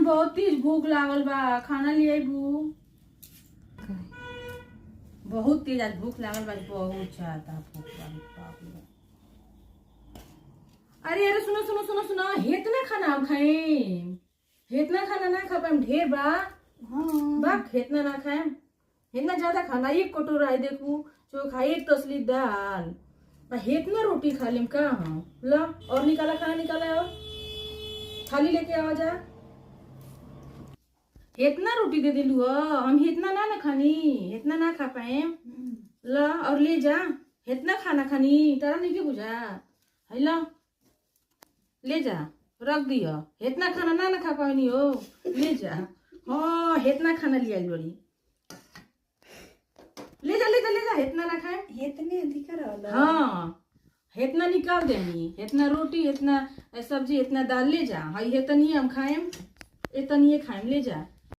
बहुत तेज भूख लागल बा, खाना ले आइबू। बहुत तेज आज भूख लागल बा, बहुत ज्यादा भूख लागल बा। अरे अरे सुनो सुनो सुनो सुनो, हेतना खाना हम खाएम, हेतना खाना ना खा पाएम, ढेर बा। हाँ बा, हेतना ना खाएम, हेतना ज्यादा खाना। एक कटोरा है देखू चोखा, एक तसली दाल, हेतना रोटी खा लेम का हम। ला और निकाला, खाना निकाला, और थाली लेके आवा जा। इतना रोटी दे दिलू, हम इतना ना खानी, इतना ना खा पाए। ला और ले जा, इतना खाना खानी तारा नहीं के बुझा है। ला ले जा, रख दियो, इतना खाना ना खा पानी हो, ले जा। हाँ इतना खाना लिया बड़ी, ले जा ले जा ले जा, इतना ना खाए, इतने अधिकार। हाँ इतना निकाल देनी, इतना रोटी, इतना सब्जी, इतना दाल ले जा। हाँ इतनी हम खाएम, इतनी खाएम, ले जा।